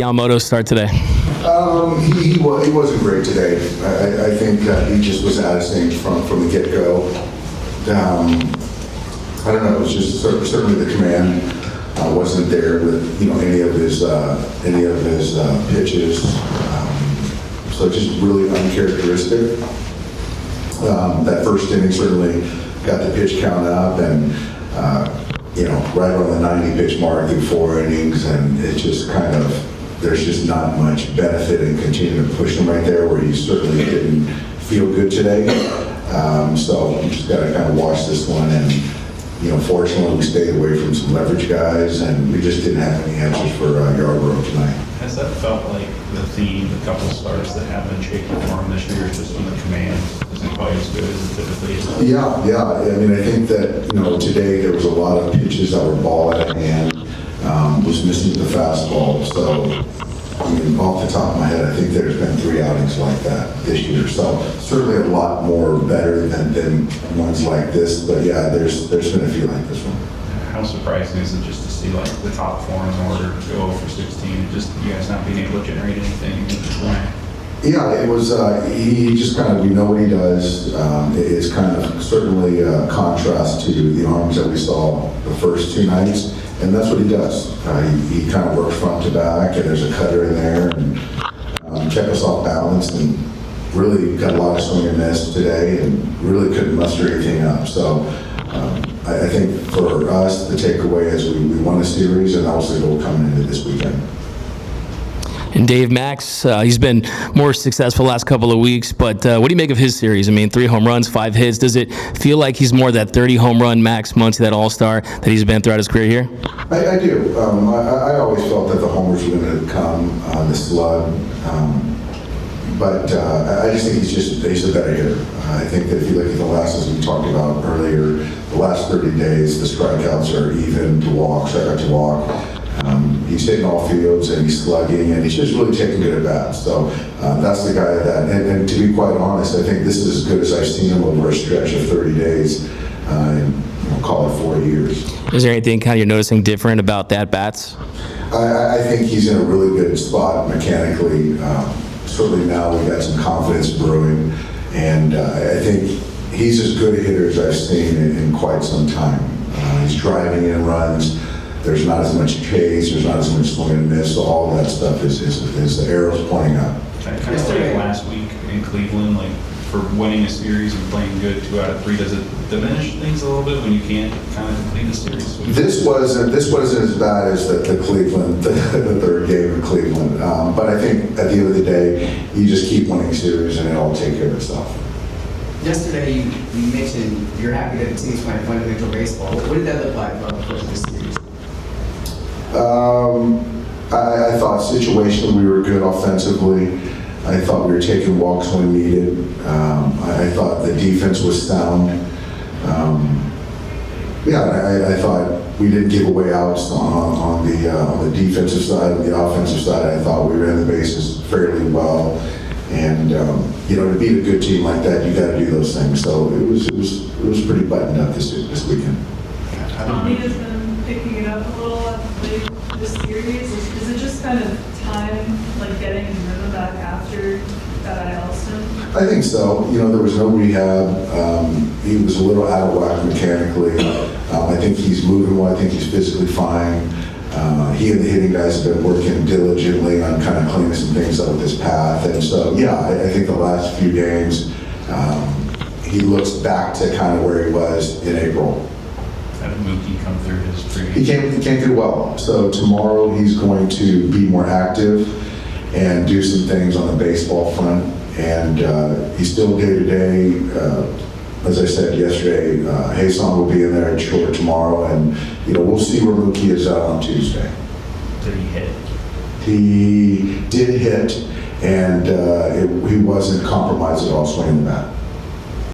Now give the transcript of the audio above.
Yamamoto start today? He wasn't great today. I think he just was out of sync from the get-go. I don't know. It was just certainly the command wasn't there with any of his pitches. So just really uncharacteristic. That first inning certainly got the pitch count up, and right on the 90 pitch mark through 4 innings, and it just kind of. There's just not much benefit in continuing to push him right there, where he certainly didn't feel good today. So we just got to kind of watch this one. And fortunately, we stayed away from some leverage guys, and we just didn't have any answers for Yarborough tonight. Has that felt like the theme, the couple of starts that have been shaky for him this year, just from the command isn't quite as good as it typically is? Yeah. I mean, I think that today there was a lot of pitches that were ball out of hand. Was missing the fastball. So, I mean, off the top of my head, I think there's been 3 outings like that this year. So, certainly a lot more better than ones like this. But yeah, there's been a few like this one. How surprising is it just to see like the top 4 in order to go for 16 and just you guys not being able to generate anything in this way? Yeah, it was, he just kind of, we know what he does. It's kind of certainly a contrast to the arms that we saw the first 2 nights. And that's what he does. He kind of works front to back, and there's a cutter in there, and kept us off balance, and really got a lot of swing and miss today, and really couldn't muster anything up. So I think for us, the takeaway is we won a series, and that was the goal coming into this weekend. And Dave Max, he's been more successful the last couple of weeks, but what do you make of his series? I mean, 3 home runs, 5 hits. Does it feel like he's more that 30 home run Max Muncy, that all-star that he's been throughout his career here? I do. I always felt that the homers were going to come on the slug, but I just think he's a better hitter. I think that if you look at the last, as we talked about earlier, the last 30 days, the strikeouts are even to walk, strikeout to walk. He's hitting all fields, and he's slugging, and he's just really taking good at bats. So that's the guy that, and to be quite honest, I think this is as good as I've seen him over a stretch of 30 days, and call it 4 years. Is there anything kind of you're noticing different about that bats? I think he's in a really good spot mechanically. Certainly now we've got some confidence brewing, and I think he's as good a hitter as I've seen in quite some time. He's driving in runs. There's not as much chase, there's not as much swing and miss, so all of that stuff is the arrows pointing up. Kind of like last week in Cleveland, like for winning a series and playing good 2 out of 3, does it diminish things a little bit when you can't kind of complete the series? This wasn't as bad as the Cleveland, the 3rd game in Cleveland, but I think at the end of the day, you just keep winning series and it'll take care of itself. Yesterday, you mentioned you're happy that the team's playing fundamental baseball. What did that look like throughout the course of this series? I thought situationally we were good offensively. I thought we were taking walks when needed. I thought the defense was sound. I thought we didn't give away outs on the defensive side. On the offensive side, I thought we ran the bases fairly well. And to beat a good team like that, you got to do those things. So it was pretty buttoned up this weekend. Tommy has been picking it up a little late this series. Is it just kind of time, like getting his rhythm back after that IL stint? I think so. There was no rehab. He was a little out of whack mechanically. I think he's moving well. I think he's physically fine. He and the hitting guys have been working diligently on kind of cleaning some things up with his path. And so, I think the last few games, he looks back to kind of where he was in April. How did Mookie come through his pre? He came through well. So tomorrow he's going to be more active and do some things on the baseball front. And he's still day-to-day. As I said yesterday, Hasan will be in there at short tomorrow, and we'll see where Mookie is out on Tuesday. Did he hit? He did hit, and he wasn't compromised at all swinging the bat.